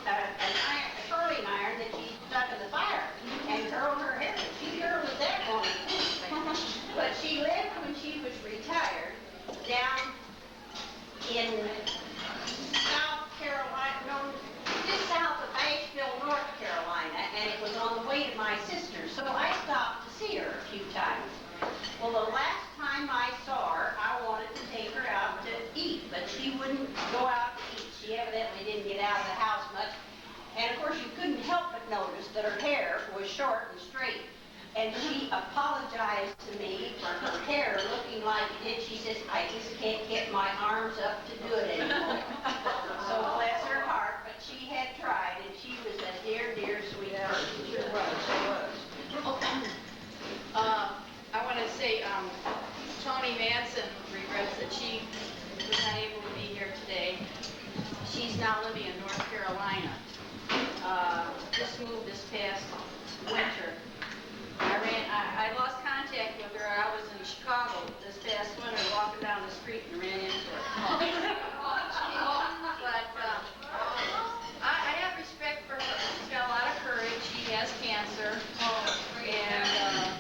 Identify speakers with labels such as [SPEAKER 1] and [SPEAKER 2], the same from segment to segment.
[SPEAKER 1] a curling iron that she stuck in the fire and curled her hair. She curled it that morning. But she lived when she was retired down in South Carolina, no, just south of Asheville, North Carolina, and it was on the way to my sister's. So I stopped to see her a few times. Well, the last time I saw her, I wanted to take her out to eat, but she wouldn't go out to eat. She evidently didn't get out of the house much. And of course, you couldn't help but notice that her hair was short and straight. And she apologized to me for her hair looking like it did. She says, I just can't get my arms up to do it anymore. So bless her heart, but she had tried, and she was a dear, dear sweet person.
[SPEAKER 2] Sure was, she was.
[SPEAKER 3] I want to say Toni Manson regrets that she was not able to be here today. She's now living in North Carolina. Just moved this past winter. I lost contact with her. I was in Chicago this past winter walking down the street and ran into her. But I have respect for her. She's got a lot of courage. She has cancer. And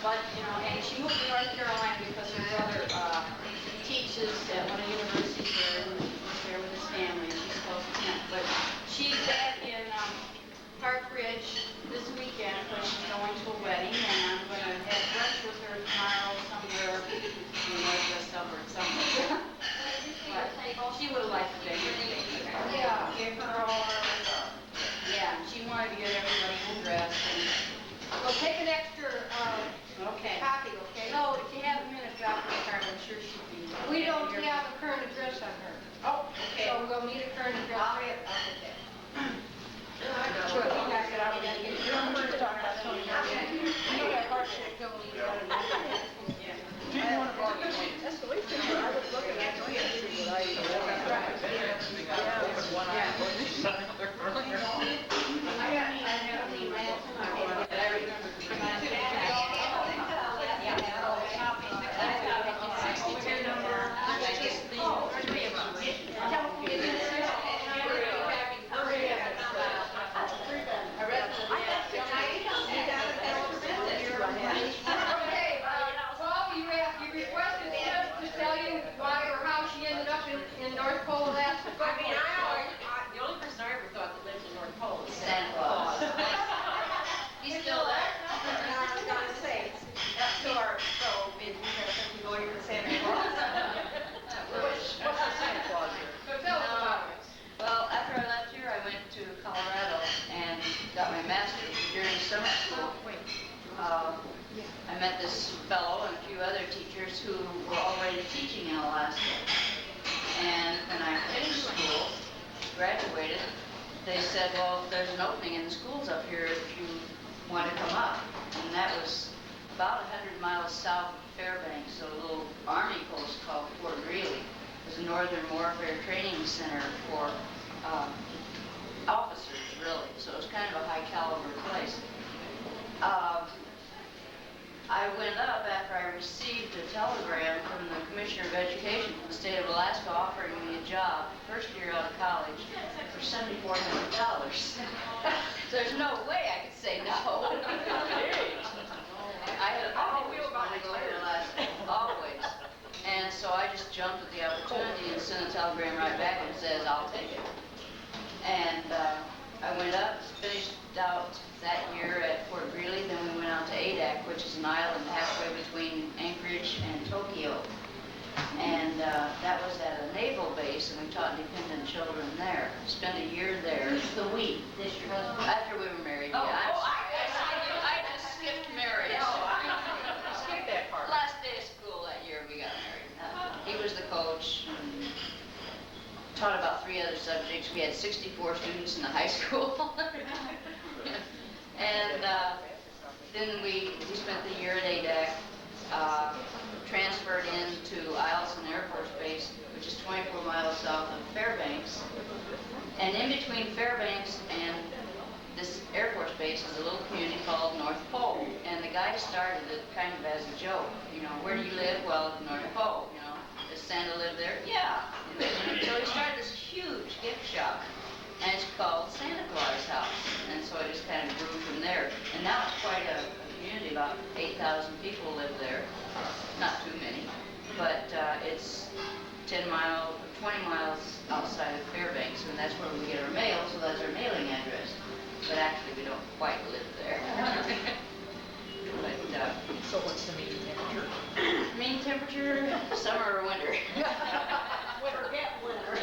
[SPEAKER 3] but, you know, and she moved to North Carolina because her brother teaches at one of the universities there, and was there with his family, and she's close to him. But she's back in Park Ridge this weekend because she's going to a wedding, and I'm going to have brunch with her tomorrow somewhere in the northwest suburbs somewhere. But she would have liked to be here.
[SPEAKER 2] Yeah, give her all our love.
[SPEAKER 3] Yeah, she wanted to get everybody dressed.
[SPEAKER 2] Well, take an extra
[SPEAKER 3] Okay.
[SPEAKER 2] copy, okay?
[SPEAKER 3] So if you have a minute, drop her a card. I'm sure she'd be.
[SPEAKER 2] We don't have a current address on her.
[SPEAKER 3] Oh, okay.
[SPEAKER 2] So we'll need a current address.
[SPEAKER 1] I'll get that.
[SPEAKER 2] Sure, we got it out. You don't need to talk about Toni Manson. You know that hardship don't need that. Do you want to borrow it? That's the way I was looking at it. In North Pole, Alaska.
[SPEAKER 1] The only person I ever thought that lived in North Pole was Santa Claus. He's still there?
[SPEAKER 2] I was going to say,
[SPEAKER 1] That's so we have something going with Santa Claus.
[SPEAKER 2] what's the Santa Claus here? So tell us about it.
[SPEAKER 4] Well, after I left here, I went to Colorado and got my master's during summer school. I met this fellow and a few other teachers who were already teaching in Alaska. And when I finished school, graduated, they said, well, there's an opening in the schools up here if you want to come up. And that was about 100 miles south of Fairbanks, so a little army post called Fort Greely. It was a Northern Warfare Training Center for officers, really. So it was kind of a high caliber place. I went up after I received a telegram from the Commissioner of Education from the state of Alaska offering me a job first year out of college for $7,400. So there's no way I could say no. I had always wanted to go to Alaska, always. And so I just jumped at the opportunity and sent a telegram right back and says, I'll take it. And I went up, finished out that year at Fort Greely, then we went out to Adak, which is an island halfway between Anchorage and Tokyo. And that was at a naval base, and we taught dependent children there. Spent a year there.
[SPEAKER 1] The week, this your husband?
[SPEAKER 4] After we were married,
[SPEAKER 1] Oh,
[SPEAKER 4] yeah.
[SPEAKER 1] oh,
[SPEAKER 4] I just skipped marriage.
[SPEAKER 2] Skip that part.
[SPEAKER 4] Last day of school that year, we got married. He was the coach. And taught about 3 other subjects. We had 64 students in the high school. And then we spent the year at Adak, transferred into Eielson Air Force Base, which is 24 miles south of Fairbanks. And in between Fairbanks and this Air Force Base is a little community called North Pole. And the guy started it kind of as a joke. You know, where do you live? Well, at the North Pole, you know. Does Santa live there? Yeah. So he started this huge gift shop. and it's called Santa Claus House. And so it just kind of grew from there. And now it's quite a community, about 8,000 people live there. Not too many, but it's 20 miles outside of Fairbanks, and that's where we get our mail, so that's our mailing address. But actually, we don't quite live there. But,
[SPEAKER 2] So what's the mean temperature?
[SPEAKER 4] mean temperature, summer or winter?
[SPEAKER 1] Forget winter.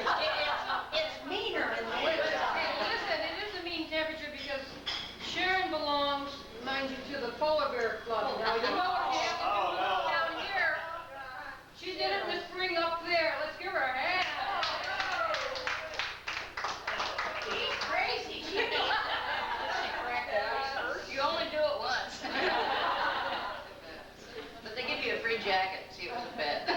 [SPEAKER 1] It's meaner in the winter.
[SPEAKER 3] Hey, listen, it is a mean temperature because Sharon belongs, mind you, to the Polar Bear Club. Now, you know what you have to do down here. She did it in the spring up there. Let's give her a hand.
[SPEAKER 1] She's crazy.
[SPEAKER 4] You only do it once. But they give you a free jacket, see it was a bet.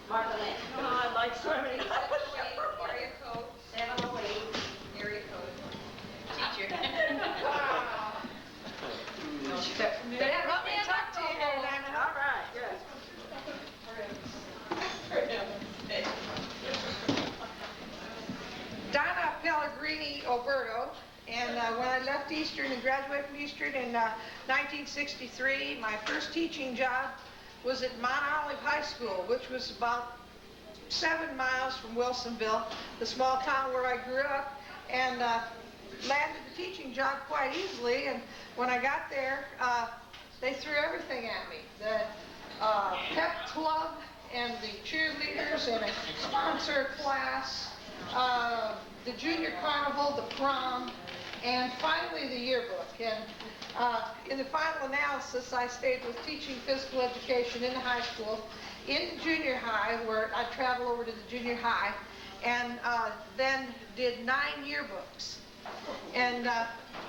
[SPEAKER 1] Martha Lynn.
[SPEAKER 2] Oh, I like swimming.
[SPEAKER 3] Area code,
[SPEAKER 1] 708.
[SPEAKER 3] area code.
[SPEAKER 4] Teacher.
[SPEAKER 2] Let me talk to you here, Nana. All right, good. Donna Pellegrini Oberto, and when I left Eastern and graduated from Eastern in 1963, my first teaching job was at Mount Olive High School, which was about 7 miles from Wilsonville, the small town where I grew up, and landed the teaching job quite easily. And when I got there, they threw everything at me. The pep club and the cheerleaders and a sponsor class, the junior carnival, the prom, and finally the yearbook. And in the final analysis, I stayed with teaching physical education in the high school, in junior high, where I traveled over to the junior high, and then did 9 yearbooks. And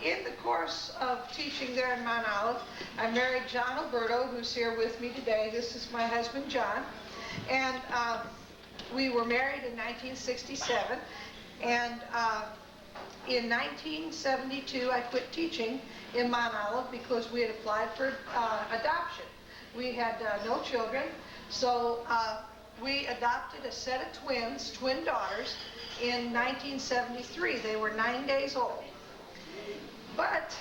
[SPEAKER 2] in the course of teaching there in Mount Olive, I married John Alberto, who's here with me today. This is my husband, John. And we were married in 1967. And in 1972, I quit teaching in Mount Olive because we had applied for adoption. We had no children, so we adopted a set of twins, twin daughters, in 1973. They were 9 days old. But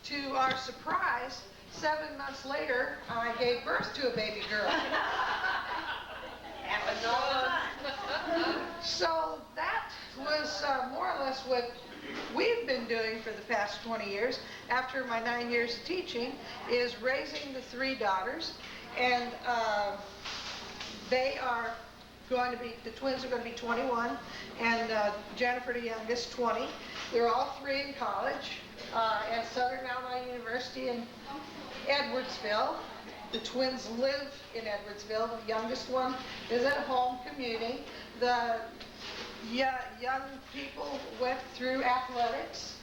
[SPEAKER 2] to our surprise, 7 months later, I gave birth to a baby girl.
[SPEAKER 1] Happens all the time.
[SPEAKER 2] So that was more or less what we've been doing for the past 20 years after my 9 years of teaching, is raising the 3 daughters. And they are going to be, the twins are going to be 21, and Jennifer, the youngest, 20. They're all 3 in college at Southern Illinois University in Edwardsville. The twins live in Edwardsville. The youngest one is at home commuting. The young people went through athletics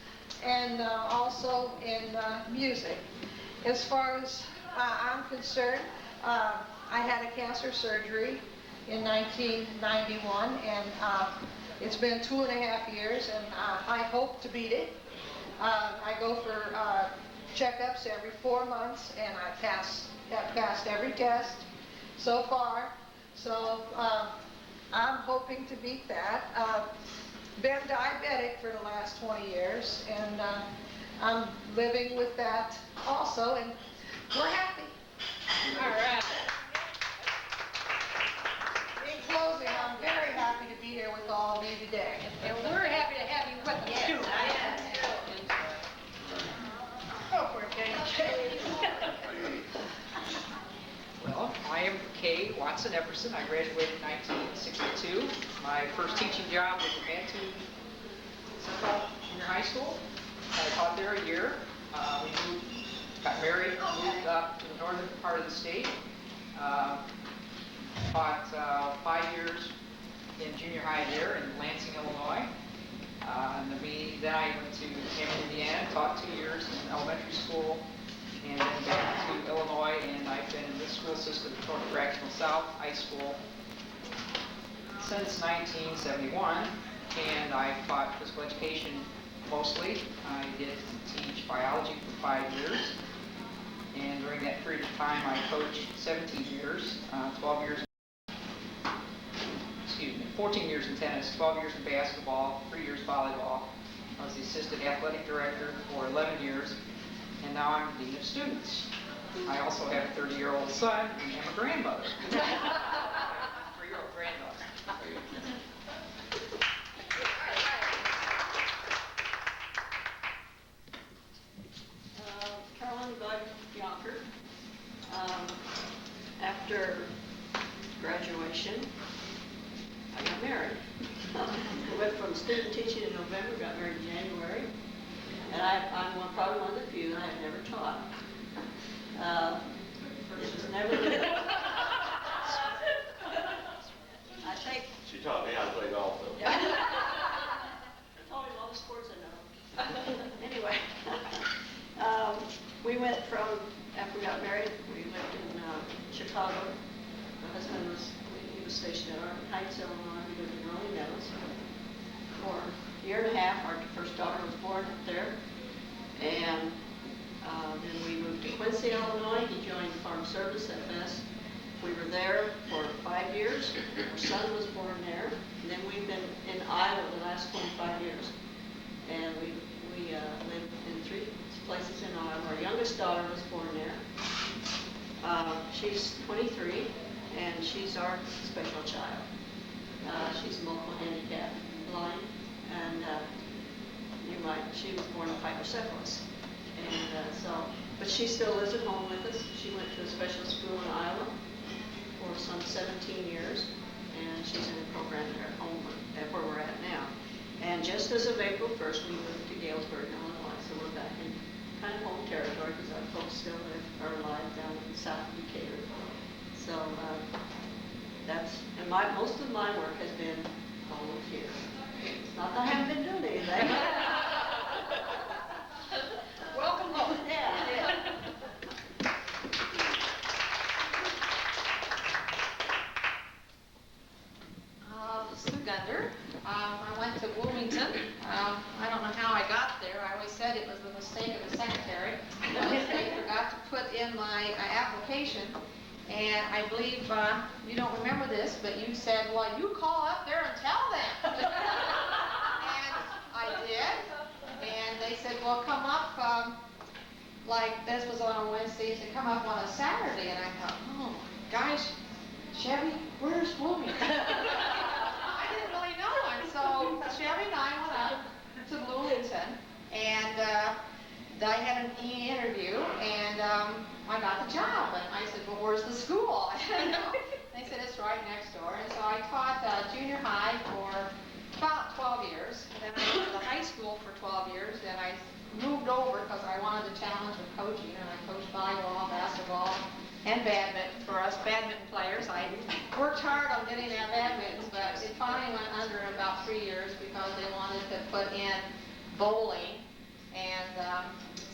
[SPEAKER 2] and also in music. As far as I'm concerned, I had a cancer surgery in 1991, and it's been 2.5 years, and I hope to beat it. I go for checkups every 4 months, and have passed every test so far. So I'm hoping to beat that. Been diabetic for the last 20 years, and I'm living with that also, and we're happy.
[SPEAKER 3] All right.
[SPEAKER 2] In closing, I'm very happy to be here with all of you today.
[SPEAKER 3] And we're happy to have you with us,
[SPEAKER 1] Yes,
[SPEAKER 3] too.
[SPEAKER 1] I am.
[SPEAKER 2] Oh, we're getting
[SPEAKER 5] Well, I am Kay Watson Epperson. I graduated in 1962. My first teaching job was at Mantoux Central Junior High School. I taught there a year. We got married, moved up to the northern part of the state. Taught 5 years in junior high there in Lansing, Illinois. Then I went to Hammond, Indiana, taught 2 years in elementary school, and then back to Illinois, and I've been in this school system, North Fractional South High School, since 1971, and I've taught physical education mostly. I did teach biology for 5 years, and during that period of time I coached 17 years, 12 years 14 years in tennis, 12 years in basketball, 3 years volleyball. I was the assistant athletic director for 11 years, and now I'm dean of students. I also have a 30-year-old son and am a grandmother. 3-year-old granddaughter.
[SPEAKER 6] Carolyn Bud Yonker. After graduation, I got married. I went from student teaching in November, got married in January, and I'm probably one of the few that I've never taught. It was never. I think.
[SPEAKER 7] She taught me how to play golf, though.
[SPEAKER 6] I taught him all the sports I know. Anyway, we went from, after we got married, we lived in Chicago. My husband he was stationed at Arlington Heights, Illinois. We lived in Rolling Meadows for a year and a half. Our first daughter was born up there. And then we moved to Quincy, Illinois. He joined the Farm Service FS. We were there for 5 years. Our son was born there. And then we've been in Iowa the last 25 years. And we lived in 3 places in Iowa. Our youngest daughter was born there. She's 23, and she's our special child. She's multiple handicap blind, and she was born with hydrocephalus. And but she still lives at home with us. She went to a special school in Iowa for some 17 years, and she's in a program there at home where we're at now. And just as of April 1st, we moved to Galesburg, Illinois, so we're back in kind of home territory because our folks still are alive down in south of Decatur. So and most of my work has been volunteer. It's not that I haven't been doing anything.
[SPEAKER 3] Welcome home.
[SPEAKER 6] Yeah.
[SPEAKER 3] Sue Gunder. I went to Bloomington. I don't know how I got there. I always said it was the mistake of the secretary. They forgot to put in my application. And I believe you don't remember this, but you said, well, you call up there and tell them. And I did. And they said, well, come up, like this was on a Wednesday, to come up on a Saturday. And I thought, oh, gosh, Chevy, where's Bloomington? I didn't really know. And so Chevy and I went up to Bloomington, and I had an interview, and I got the job. And I said, well, where's the school? They said, it's right next door. And so I taught junior high for about 12 years. And then I went to the high school for 12 years. Then I moved over because I wanted the challenge of coaching. And I coached volleyball, basketball, and badminton for us badminton players. I worked hard on getting that badminton, but it finally went under in about 3 years because they wanted to put in bowling. And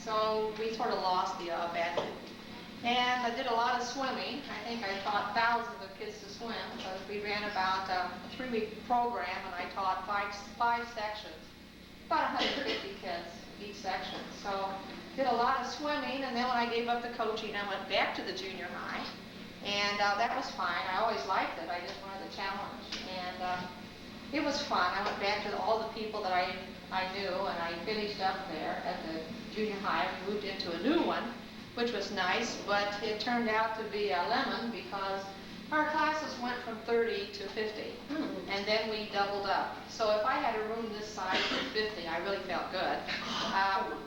[SPEAKER 3] so we sort of lost the badminton. And I did a lot of swimming. I think I taught thousands of kids to swim because we ran about a 3-week program, and I taught five sections, about 150 kids each section. So did a lot of swimming, and then when I gave up the coaching, I went back to the junior high, and that was fine. I always liked it. I just wanted the challenge, and it was fun. I went back to all the people that I knew, and I finished up there at the junior high. We moved into a new one, which was nice, but it turned out to be a lemon because our classes went from 30 to 50, and then we doubled up. So if I had a room this size for 50, I really felt good.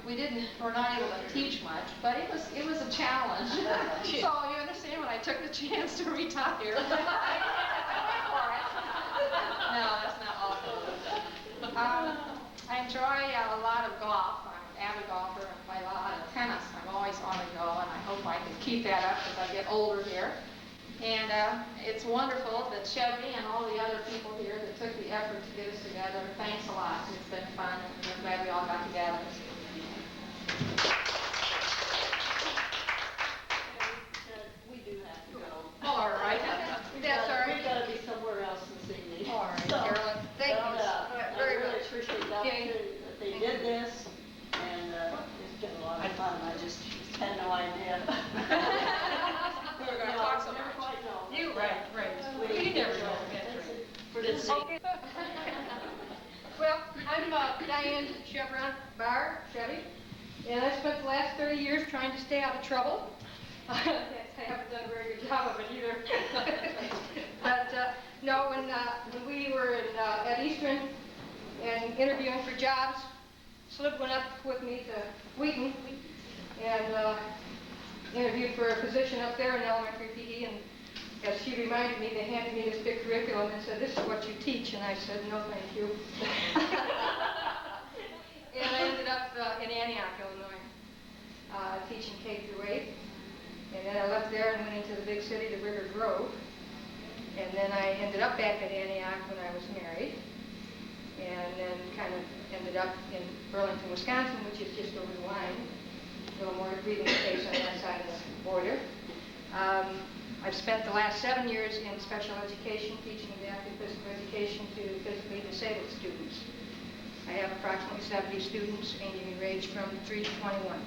[SPEAKER 3] We're not able to teach much, but it was a challenge. So you understand, when I took the chance to retire, I went for it. No, that's not awful. I enjoy a lot of golf. I'm an avid golfer and play a lot of tennis. I'm always on the go, and I hope I can keep that up as I get older here. And it's wonderful that Chevy and all the other people here that took the effort to get us together. Thanks a lot. It's been fun, and we're glad we all got together.
[SPEAKER 6] We do have to go.
[SPEAKER 3] All right. That's all right.
[SPEAKER 6] We've got to be somewhere else this evening.
[SPEAKER 3] All right,
[SPEAKER 6] So,
[SPEAKER 3] Carolyn. Thank you very
[SPEAKER 6] I really
[SPEAKER 3] much.
[SPEAKER 6] appreciate the opportunity that they did this, and it's been a lot of fun. I just had no idea.
[SPEAKER 3] We were going to talk so
[SPEAKER 6] Never
[SPEAKER 3] much.
[SPEAKER 6] quite know.
[SPEAKER 3] You, right.
[SPEAKER 6] We
[SPEAKER 3] You never
[SPEAKER 6] enjoy
[SPEAKER 3] know.
[SPEAKER 6] it.
[SPEAKER 3] That's right.
[SPEAKER 6] For
[SPEAKER 4] Good seeing you.
[SPEAKER 2] Well, I'm Diane Chevron Barr, Chevy, and I spent the last 30 years trying to stay out of trouble. I haven't done a very good job of it either. But no, when we were at Eastern and interviewing for jobs, Slip went up with me to Wheaton and interviewed for a position up there in elementary PE, and as she reminded me, they handed me this big curriculum and said, "This is what you teach," and I said, "No, thank you." And I ended up in Antioch, Illinois, teaching K through 8. And then I left there and went into the big city, to River Grove. And then I ended up back at Antioch when I was married. And then kind of ended up in Burlington, Wisconsin, which is just over the line. A little more breathing space on that side of the border. I've spent the last 7 years in special education, teaching adaptive physical education to physically disabled students. I have approximately 70 students ranging in age from 3 to 21.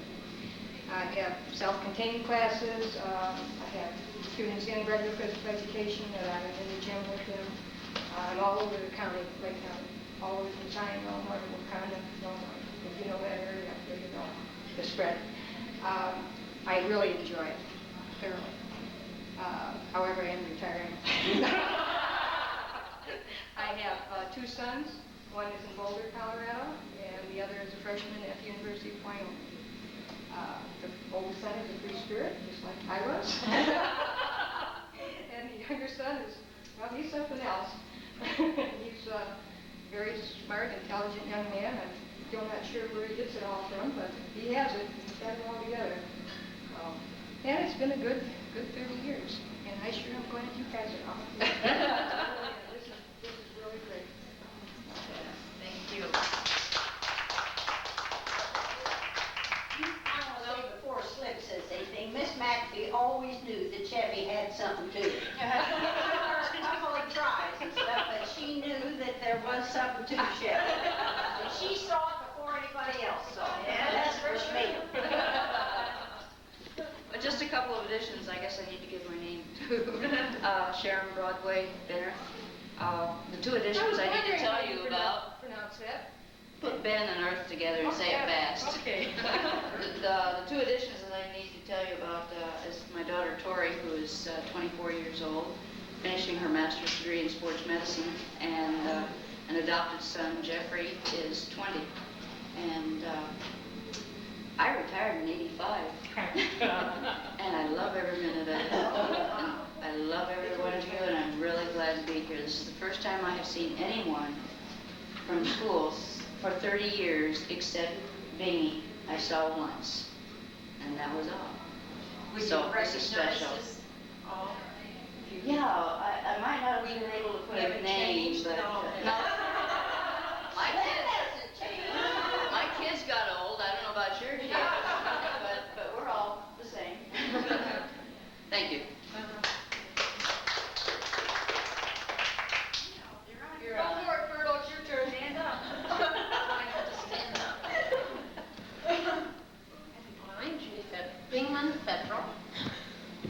[SPEAKER 2] I have self-contained classes. I have students in regular physical education that I'm in the gym with them. I'm all over the county, Lake County, all over from Zion, Illinois, Wakanda, Illinois. If you know that area, there you know the spread. I really enjoy it, thoroughly. However, I am retiring. I have 2 sons. One is in Boulder, Colorado, and the other is a freshman at the University of Wyoming. The oldest son is a free spirit, just like I was. And the younger son is, well, he's something else. He's a very smart, intelligent young man. I'm still not sure where he gets it all from, but he has it. He's got it all together. And it's been a good 30 years. And I sure am glad you guys are on. This is really great.
[SPEAKER 4] Thank you.
[SPEAKER 1] I want to say before Slip says anything, Miss McAfee always knew that Chevy had something to it. A couple of tries and stuff, but she knew that there was something to Chevy. And she saw it before anybody else saw it. Yeah, that's for me.
[SPEAKER 4] Just a couple of additions. I guess I need to give my name to Sharon Broadway Benner. The 2 additions I need to tell you about.
[SPEAKER 2] Pronounce that.
[SPEAKER 4] Put Ben and Earth together and say it fast.
[SPEAKER 2] Okay.
[SPEAKER 4] The 2 additions that I need to tell you about is my daughter Tori, who is 24 years old, finishing her master's degree in sports medicine, and an adopted son, Jeffrey, is 20. And I retired in '85, and I love every minute of it. I love every one of you, and I'm really glad to be here. This is the first time I have seen anyone from school for 30 years, except Bingy, I saw once, and that was all. So this is special. Yeah, I might not have been able to put a name, but no. My kids got old. I don't know about yours yet, but we're all the same. Thank you.
[SPEAKER 2] Go for it, Myrtle. It's your turn.
[SPEAKER 3] Stand up.
[SPEAKER 8] I have to stand up. I'm Judith at Bingman Federal,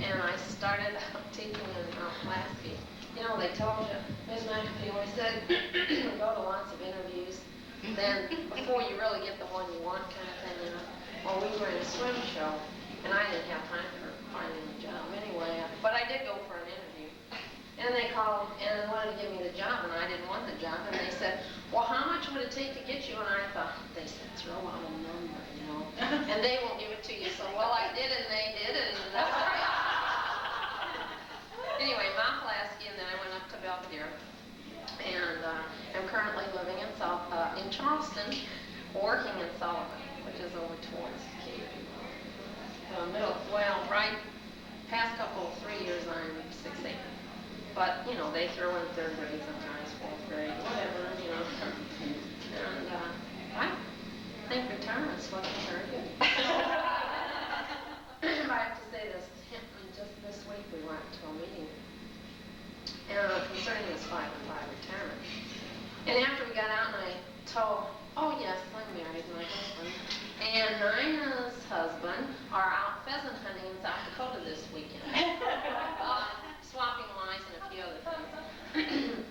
[SPEAKER 8] and I started out teaching in Pulaski. You know, they told you, Ms. McAfee always said, go to lots of interviews, then before you really get the one you want kind of thing, you know. Well, we were in a swim show, and I didn't have time for finding a job anyway, but I did go for an interview. And they called and wanted to give me the job, and I didn't want the job. And they said, well, how much would it take to get you? And I thought, they said, throw out a number, you know, and they won't give it to you. So, well, I did, and they did, and that's right. Anyway, Mount Pulaski, and then I went up to Belvedere. And I'm currently living in Charleston, working in Sullivan, which is over towards Cape. Right past couple, 3 years, I'm 6'8". But, you know, they throw in 3rd grade sometimes, 4th grade, whatever, you know. And I think retirement's looking very good. I have to say this, just this week we went to a meeting concerning this 5-5 retirement. And after we got out and I told, oh yes, I'm married, my husband, and Nina's husband are out pheasant hunting in South Dakota this weekend. Swapping lies and a few other things.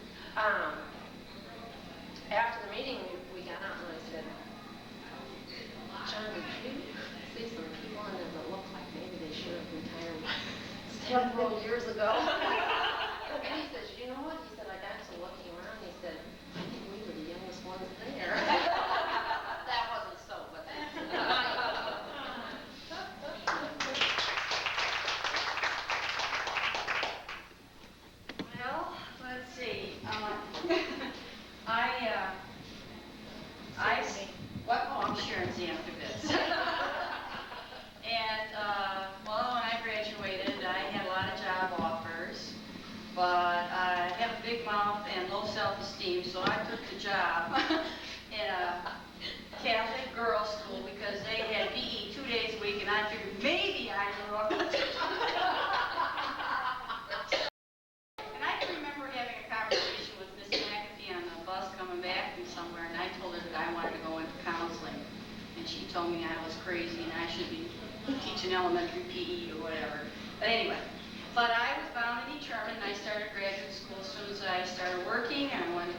[SPEAKER 4] What? Oh, I'm Sharon Zankovitz. And, well, when I graduated, I had a lot of job offers, but I have a big mouth and low self-esteem, so I took the job in a Catholic girls' school because they had PE 2 days a week, and I figured maybe I knew what to do. And I can remember having a conversation with Miss McAfee on the bus coming back from somewhere, and I told her that I wanted to go into counseling. And she told me I was crazy and I should be teaching elementary PE or whatever. But anyway, but I was bound and determined, and I started graduate school as soon as I started working. I went,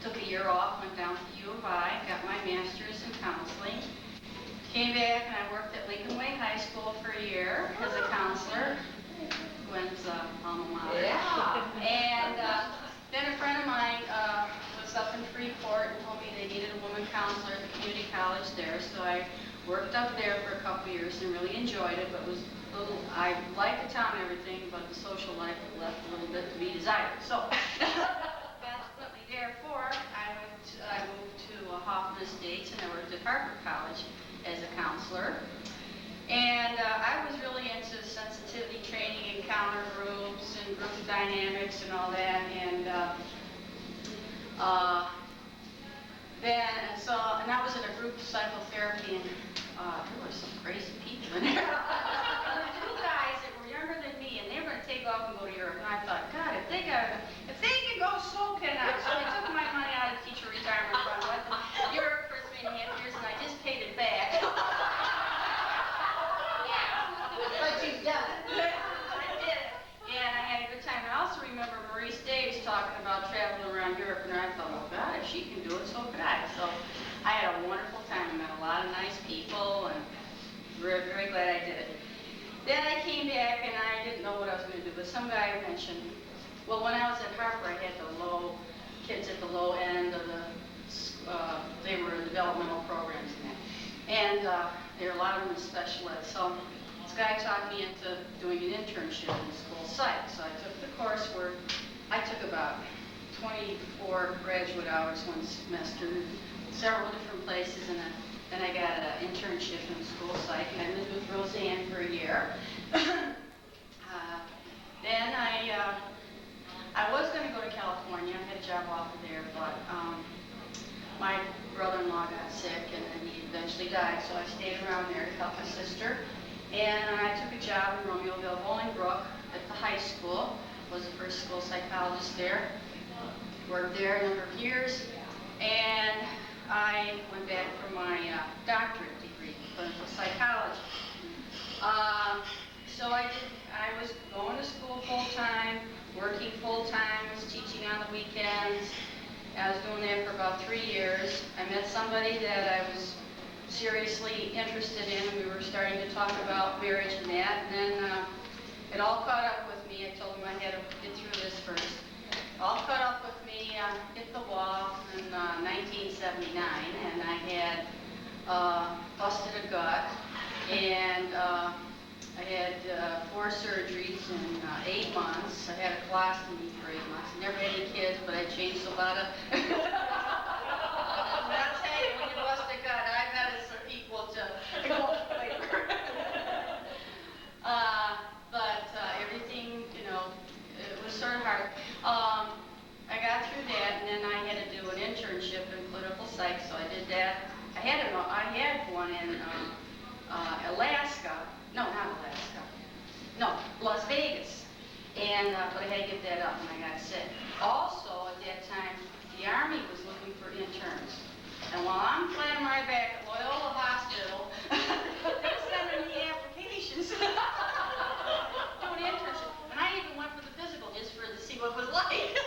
[SPEAKER 4] took a year off, went down to U of I, got my master's in counseling. Came back and I worked at Lincoln Way High School for a year as a counselor. Gwen's alma mater.
[SPEAKER 5] Yeah.
[SPEAKER 4] And then a friend of mine was up in Freeport and told me they needed a woman counselor at the community college there, so I worked up there for a couple of years and really enjoyed it, but was a little, I liked the town and everything, but the social life left a little bit to be desired. So, consequently, therefore, I moved to Hoffman Estates and I worked at Harper College as a counselor. And I was really into sensitivity training, encounter groups, and group dynamics and all that. And and I was in a group psychotherapy, and there were some crazy people in there. There were 2 guys that were younger than me, and they were going to take off and go to Europe. And I thought, God, if they can go, so can I. So I took my money out of the teacher retirement fund, went to Europe for 3.5 years, and I just paid it back.
[SPEAKER 1] But you've done it.
[SPEAKER 4] I did it, and I had a good time. I also remember Maurice Davis talking about traveling around Europe, and I thought, oh God, if she can do it, so could I. So I had a wonderful time. I met a lot of nice people, and very, very glad I did it. Then I came back, and I didn't know what I was going to do, but some guy mentioned, well, when I was at Harper, I had the kids at the low end of the, they were developmental programs and that. And there were a lot of them in special ed. So this guy talked me into doing an internship in the school psych. So I took the coursework. I took about 24 graduate hours one semester, several different places, and then I got an internship in the school psych, and I lived with Roseanne for a year. Then I was going to go to California. I had a job offer there, but my brother-in-law got sick, and then he eventually died, so I stayed around there to help my sister. And I took a job in Romeoville, Bolingbrook at the high school. Was the first school psychologist there. Worked there a number of years. And I went back for my doctorate degree in clinical psychology. So I was going to school full-time, working full-time, was teaching on the weekends. I was doing that for about 3 years. I met somebody that I was seriously interested in. We were starting to talk about marriage and that, and then it all caught up with me. I told him I had to get through this first. All caught up with me, hit the wall in 1979, and I had busted a gut, and I had 4 surgeries in 8 months. I had a colostomy for 8 months. Never had any kids, but I changed a lot of... I'll tell you, when you bust a gut, I bet it's equal to gold labor. But everything, you know, it was sort of hard. I got through that, and then I had to do an internship in clinical psych, so I did that. I had one in Alaska. No, not Alaska. No, Las Vegas. And but I had to give that up when I got sick. Also, at that time, the Army was looking for interns. And while I'm flat on my back at Loyola Hospital, they were sending me applications. Doing internship. And I even went for the physical just to see what it was like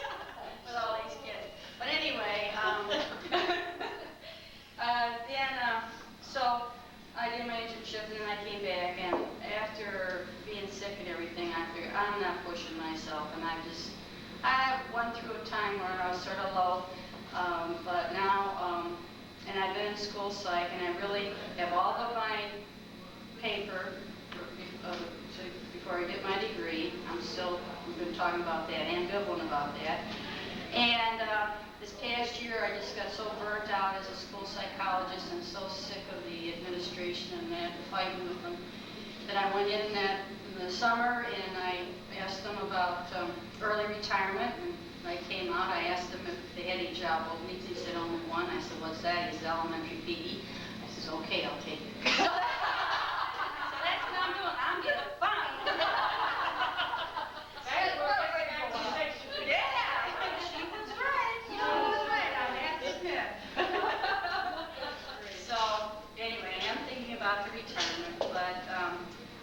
[SPEAKER 4] with all these kids. But anyway, so I did my internship, and then I came back, and after being sick and everything, I figured I'm not pushing myself, and I went through a time where I was sort of low, but now, and I've been in school psych, and I really have all of my paper before I get my degree. We've been talking about that, ambivalent about that. this past year, I just got so burnt out as a school psychologist and so sick of the administration and that, fighting with them, that I went in the summer and I asked them about early retirement. And when I came out, I asked them if they had any job openings. They said only one. I said, what's that? He said, elementary PE. I said, okay, I'll take it. So that's what I'm doing. I'm getting fun. About the retirement, but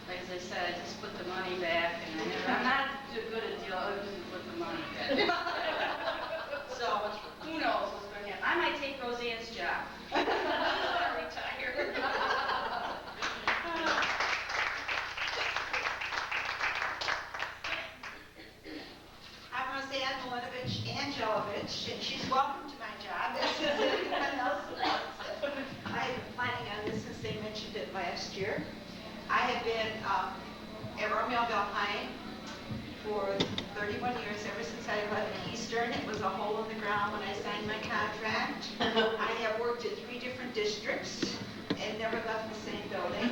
[SPEAKER 4] like as I said, I just put the money back, and I'm not too good at deal other than put the money back. So who knows what's going to happen? I might take Roseanne's job. Retire.
[SPEAKER 1] I'm Roseanne Milinovich Angelovich, and she's welcome to my job, as is anyone else who wants it. I've been planning on this since they mentioned it last year. I have been at Romeoville High for 31 years, ever since I left Eastern. It was a hole in the ground when I signed my contract. I have worked at 3 different districts and never left the same building.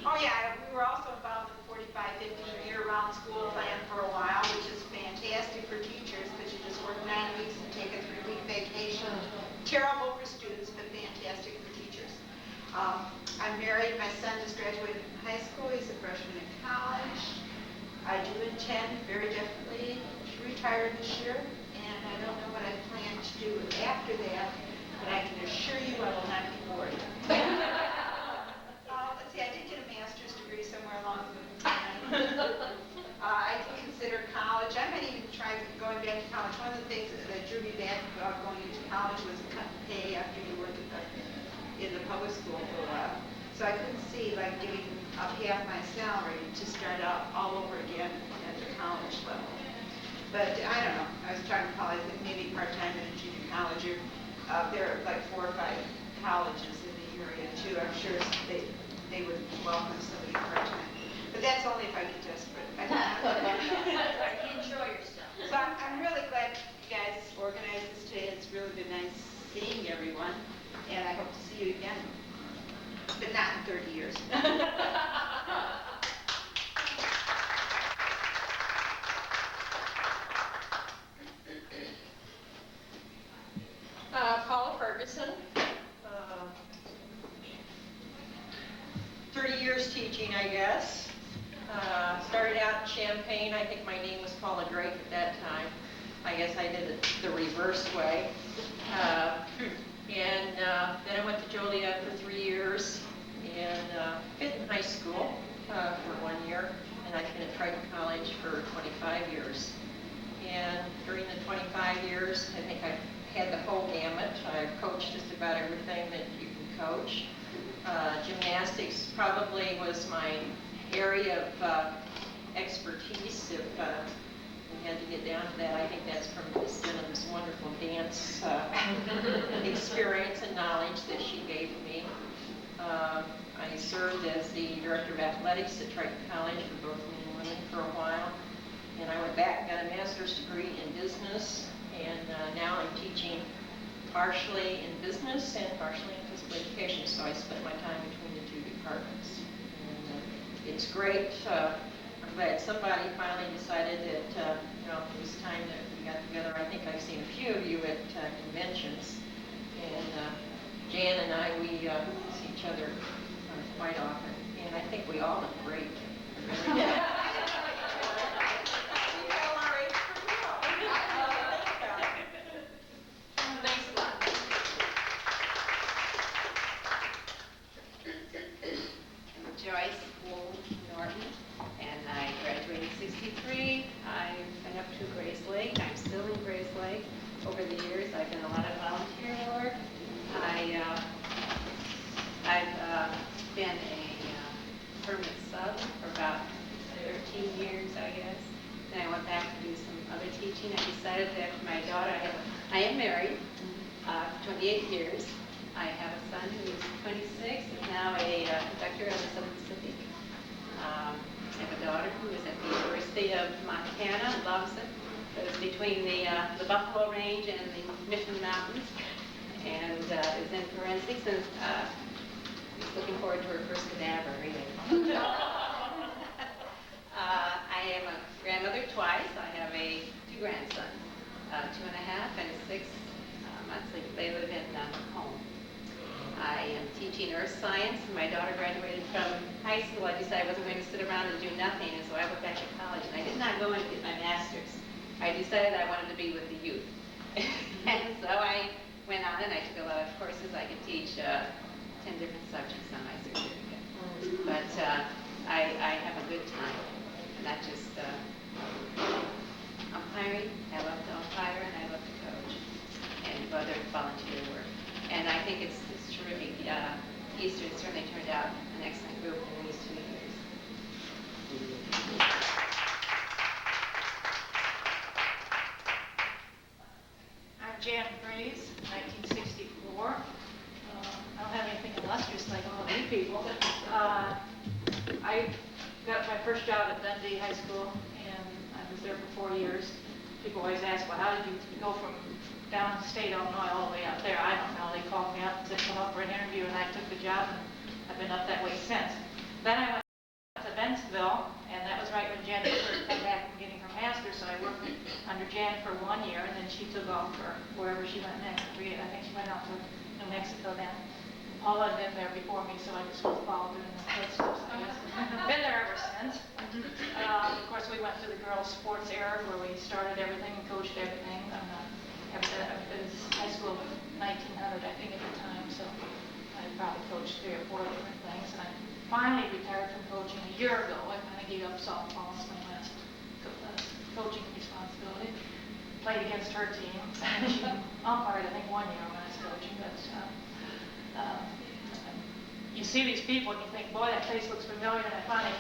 [SPEAKER 1] Oh yeah, we were also involved in the 45, 50 year-round school plan for a while, which is fantastic for teachers because you just work 9 weeks and take a 3-week vacation. Terrible for students, but fantastic for teachers. I'm married. My son just graduated from high school. He's a freshman in college. I do intend very definitely to retire this year, and I don't know what I plan to do after that, but I can assure you I will not be bored. Let's see, I did get a master's degree somewhere along the line. I consider college. I might even try going back to college. One of the things that drew me back about going into college was the cut in pay after you worked in the public school for a while. So I couldn't see like giving up half my salary to start out all over again at the college level. But I don't know. I was trying to probably maybe part-time in a junior college. There are like 4 or 5 colleges in the area too. I'm sure they would welcome somebody part-time. But that's only if I get desperate.
[SPEAKER 4] Enjoy yourself.
[SPEAKER 1] So I'm really glad you guys organized this today. It's really been nice seeing everyone, and I hope to see you again, but not in 30 years.
[SPEAKER 6] Paula Ferguson, 30 years teaching, I guess. Started out in Champaign. I think my name was Paula Drake at that time. I guess I did it the reverse way. And then I went to Joliet for 3 years and Fitton High School for 1 year. And I've been at Triton College for 25 years. And during the 25 years, I think I've had the whole gamut. I've coached just about everything that you can coach. Gymnastics probably was my area of expertise. If we had to get down to that, I think that's from Miss Denham's wonderful dance experience and knowledge that she gave me. I served as the director of athletics at Triton College for both men and women for a while. And I went back and got a master's degree in business, and now I'm teaching partially in business and partially in physical education, so I split my time between the 2 departments. And it's great. I'm glad somebody finally decided that it was time that we got together. I think I've seen a few of you at conventions, and Jan and I, we see each other quite often, and I think we all look great.
[SPEAKER 9] Joyce Norton, and I graduated in '63. I've been up to Grays Lake. I'm still in Grays Lake. Over the years, I've done a lot of volunteer work. I've been a permanent sub for about 13 years, I guess. Then I went back to do some other teaching. I decided that my daughter, I am married, 28 years. I have a son who is 26 and now a conductor on the Southern Pacific. have a daughter who is at the University of Montana, loves it. It's between the Buffalo Range and the Mission Mountains, and is in forensics, and is looking forward to her first cadaver, really. I am a grandmother twice. I have two grandsons, 2.5 and 6 months. They live in home. I am teaching earth science. My daughter graduated from high school. I decided I wasn't going to sit around and do nothing, and so I went back to college. And I did not go in to get my master's. I decided I wanted to be with the youth. And so I went on and I took a lot of courses. I could teach 10 different subjects on my certificate. But I have a good time. Not just umpiring. I love to umpire and I love to coach and do other volunteer work. And I think it's terrific. Eastern certainly turned out an excellent group in these 2 years.
[SPEAKER 2] I'm Jan Graves, 1964. I don't have anything illustrious like all of you people. I got my first job at Dundee High School, and I was there for 4 years. People always ask, well, how did you go from downstate Illinois all the way up there? I don't know. They called me up and said, come up for an interview, and I took the job, and I've been up that way since. Then I went to Bentonville, and that was right when Jan started come back from getting her master's, so I worked under Jan for 1 year, and then she took off for wherever she went next. I think she went out to New Mexico then. Paula had been there before me, so I just followed her in the footsteps, I guess. Been there ever since. Of course, we went through the girls' sports era where we started everything and coached everything. It was high school of 1900, I think, at the time, so I probably coached 3 or 4 different things. And I finally retired from coaching a year ago. I kind of gave up softball as my last coaching responsibility. Played against her team. She umpired, I think, 1 year when I was coaching, but you see these people and you think, boy, that face looks familiar, and I finally,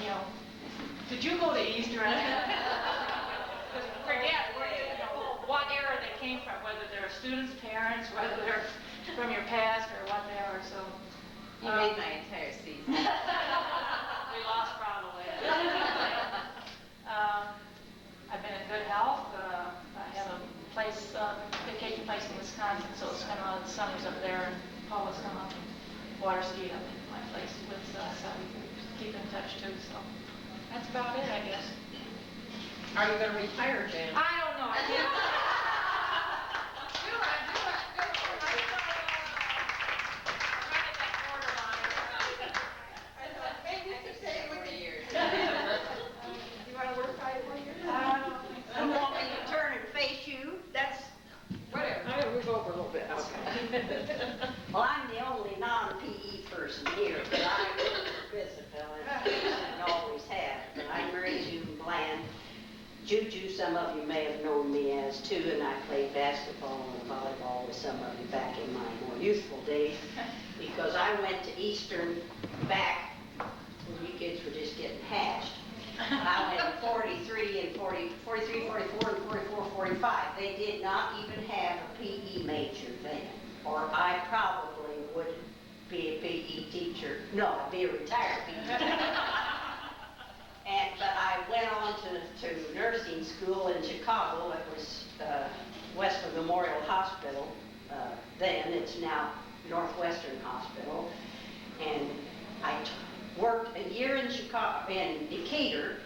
[SPEAKER 2] did you go to Eastern? Forget what era they came from, whether they're students, parents, whether they're from your past or what they are. So
[SPEAKER 9] You made my entire season.
[SPEAKER 2] we lost probably. I've been in good health. I have a place, vacation place in Wisconsin, so I'll spend a lot of the summers up there, and Paula's come up and water skied up in my place with us, so we keep in touch too. So that's about it, I guess.
[SPEAKER 5] Are you going to retire, Jan?
[SPEAKER 2] I don't know. I can't.
[SPEAKER 1] I'm wanting to turn and face you. That's,
[SPEAKER 5] Whatever. I'm going to move over a little bit. Okay.
[SPEAKER 1] well, I'm the only non-PE person here, but I work for Bisonville and always have. But I'm Mary June Bland. Juju, some of you may have known me as too, and I played basketball and volleyball with some of you back in my more youthful days, because I went to Eastern back when you kids were just getting hatched. I went in 43 and 43, 44, and 44, 45. They did not even have a PE major then, or I probably would be a PE teacher. No, I'd be a retired PE teacher. But I went on to nursing school in Chicago. It was Western Memorial Hospital then. It's now Northwestern Hospital. And I worked a year in Chicago, in Decatur,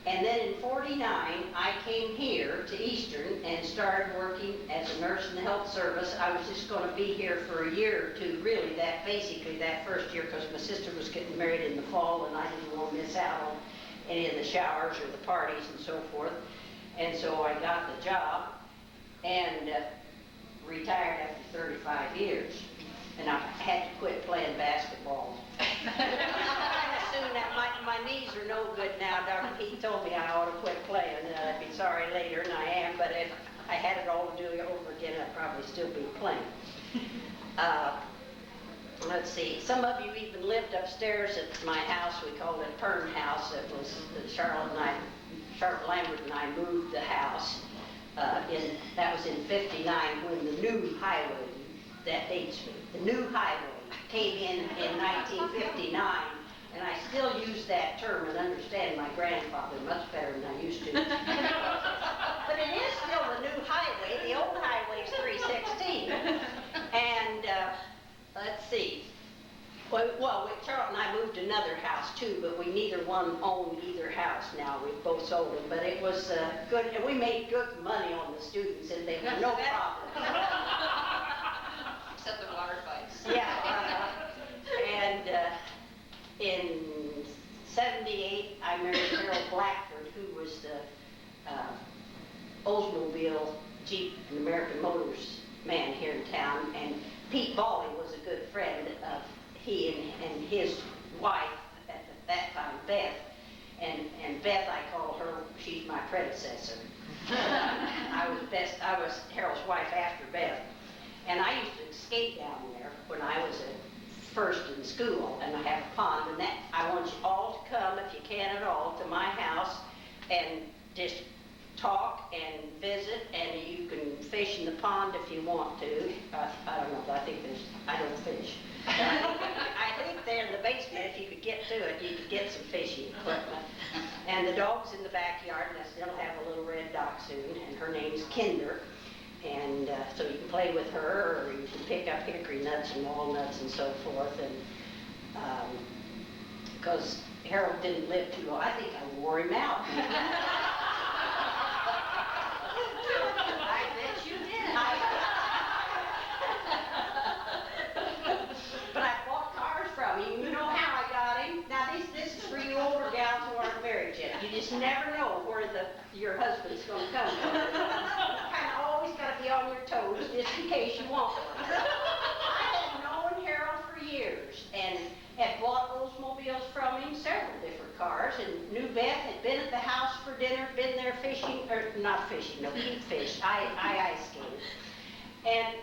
[SPEAKER 1] and then in 49 I came here to Eastern and started working as a nurse in the health service. I was just going to be here for a year or two, really, basically that first year, because my sister was getting married in the fall and I didn't want to miss out on any of the showers or the parties and so forth. And so I got the job and retired after 35 years. And I had to quit playing basketball. Soon that my knees are no good now. Dr. Keith told me I ought to quit playing. I'd be sorry later, and I am, but if I had it all to do over again, I'd probably still be playing. Let's see, some of you even lived upstairs at my house. We called it Pern House. It was Charlotte Lambert and I moved the house. That was in 59 when the new highway, that dates me, the new highway came in 1959,
[SPEAKER 6] And I still use that term and understand my grandfather much better than I used to. But it is still the new highway. The old highway's 316. And let's see. Well, Charlotte and I moved to another house too, but we neither one owned either house now. We both sold them. But it was good, and we made good money on the students, and they were no problem.
[SPEAKER 4] Except the water fights.
[SPEAKER 6] Yeah. And in '78, I married Harold Blackford, who was the Oldsmobile Jeep and American Motors man here in town, and Pete Bawley was a good friend of he and his wife at that time, Beth. And Beth, I call her, she's my predecessor. I was Harold's wife after Beth. And I used to skate down there when I was first in school, and I have a pond, and that I want you all to come, if you can at all, to my house and just talk and visit, and you can fish in the pond if you want to. I don't know, I don't fish. I think there in the basement, if you could get to it, you could get some fishing equipment. And the dog's in the backyard, and I still have a little red dachshund, and her name's Kinder. And so you can play with her, or you can pick up hickory nuts and walnuts and so forth. And because Harold didn't live too long, I think I wore him out. I bet you did. But I bought cars from him. You know how I got him. Now this is for you older gals who aren't married yet. You just never know where your husband's going to come from. You kind of always got to be on your toes just in case you want one. I had known Harold for years and had bought Oldsmobiles from him, several different cars, and knew Beth, had been at the house for dinner, been there fishing, or not fishing, no, Pete fished. I ice skated. And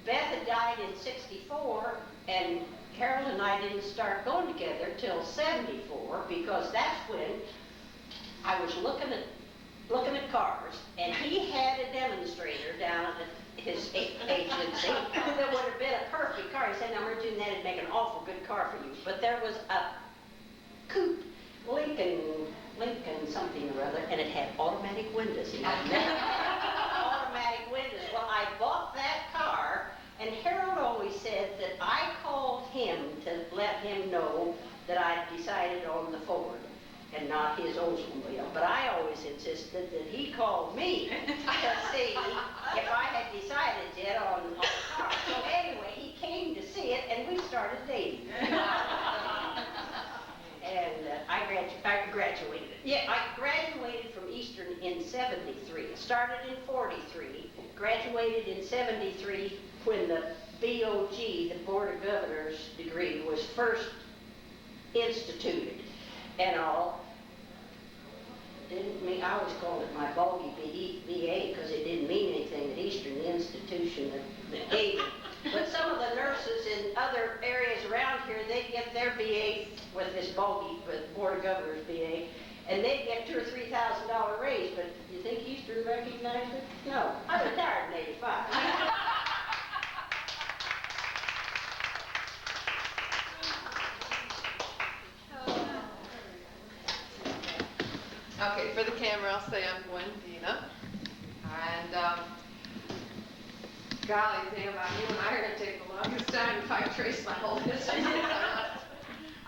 [SPEAKER 6] Beth had died in '64, and Harold and I didn't start going together till '74, because that's when I was looking at cars, and he had a demonstrator down at his agency that would have been a perfect car. He said, "Now, Merton, that'd make an awful good car for you." But there was a coupe, Lincoln something or other, and it had automatic windows. And I'd never had automatic windows. Well, I bought that car, and Harold always said that I called him to let him know that I'd decided on the Ford and not his Oldsmobile. But I always insisted that he called me to see if I had decided yet on the car. So anyway, he came to see it, and we started dating. And I graduated. Yeah, I graduated from Eastern in '73. Started in '43. Graduated in '73 when the BOG, the Board of Governors degree, was first instituted. And all. Didn't mean, I always called it my bogey BA because it didn't mean anything at Eastern, the institution that gave it. But some of the nurses in other areas around here, they'd get their BA with this bogey, with Board of Governors BA, and they'd get $2,000 or $3,000 raise. But do you think Eastern recognized it? No. I retired in '85.
[SPEAKER 2] Okay, for the camera, I'll say I'm Gwen Dina. And, golly, the thing about you and I are going to take the longest time if I trace my whole history.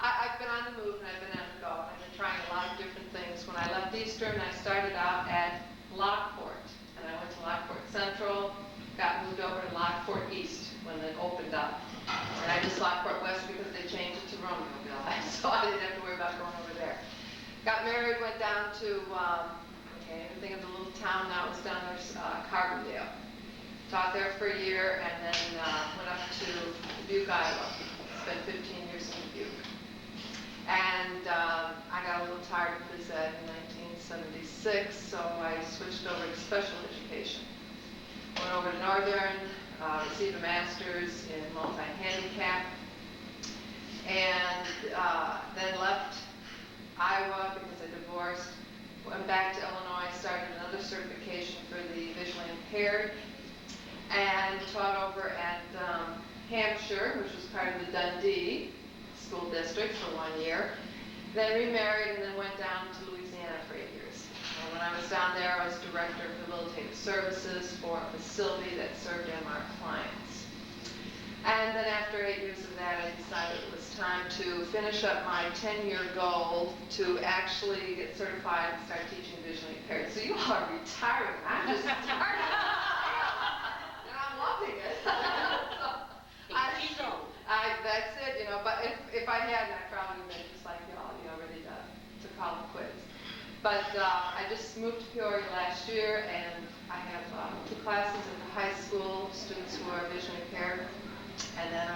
[SPEAKER 2] I've been on the move and I've been on the go. I've been trying a lot of different things. When I left Eastern, I started out at Lockport. And I went to Lockport Central, got moved over to Lockport East when it opened up. And I just Lockport West because they changed it to Romeoville. So I didn't have to worry about going over there. Got married, went down to, think of the little town now, it's down there, Carbondale. Taught there for a year and then went up to Dubuque, Iowa. Spent 15 years in Dubuque. And I got a little tired of phys ed in 1976, so I switched over to special education. Went over to Northern, received a master's in multi-handicap, and then left Iowa because I divorced, went back to Illinois, started another certification for the visually impaired, and taught over at Hampshire, which was part of the Dundee
[SPEAKER 8] school district for 1 year, then remarried and then went down to Louisiana for 8 years. And when I was down there, I was director of rehabilitative services for a facility that served MR clients. And then after 8 years of that, I decided it was time to finish up my 10-year goal to actually get certified and start teaching visually impaired. So you all are retiring. I'm just starting. And I'm loving it. That's it, but if I hadn't, I probably would have been just like y'all, ready to call it quits. But I just moved to Peoria last year, and I have 2 classes at the high school, students who are visually impaired. And then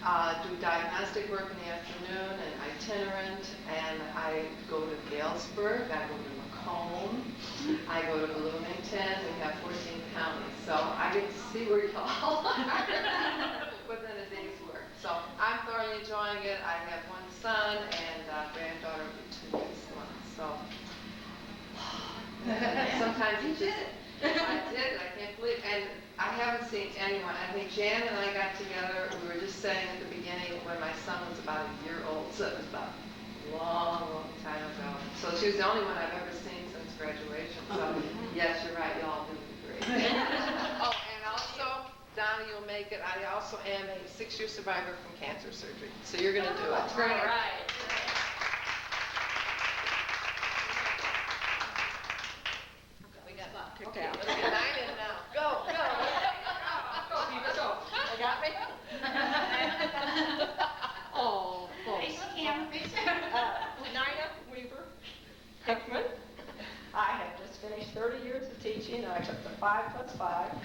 [SPEAKER 8] I do diagnostic work in the afternoon and itinerant, and I go to Galesburg, I go to Macomb, I go to Bloomington. We have 14 counties, so I get to see where y'all are within a day's work. So I'm thoroughly enjoying it. I have 1 son and a granddaughter will be 2 next month. So sometimes you just, I did, I can't believe, and I haven't seen anyone. I think Jan and I got together, we were just saying at the beginning when my son was about 1 year old, so it was about a long, long time ago. So she was the only one I've ever seen since graduation. So yes, you're right, y'all do great. Oh, and also, Donna, you'll make it, I also am a 6-year survivor from cancer surgery. So you're gonna do it.
[SPEAKER 3] All right.
[SPEAKER 6] Okay, let's get 9 in now. Go, go.
[SPEAKER 5] Go, Eva, go.
[SPEAKER 6] You got me? Oh,
[SPEAKER 1] Face
[SPEAKER 6] folks.
[SPEAKER 1] cam, face
[SPEAKER 6] Nina Weaver Hickman. I have just finished 30 years of teaching, and I took the 5+5.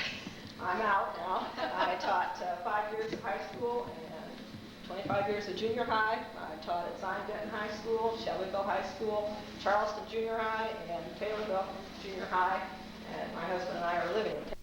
[SPEAKER 6] I'm out now. I taught 5 years of high school and 25 years of junior high. I taught at Zion Benton High School, Shelbyville High School, Charleston Junior High, and Taylorville Junior High. And my husband and I are living in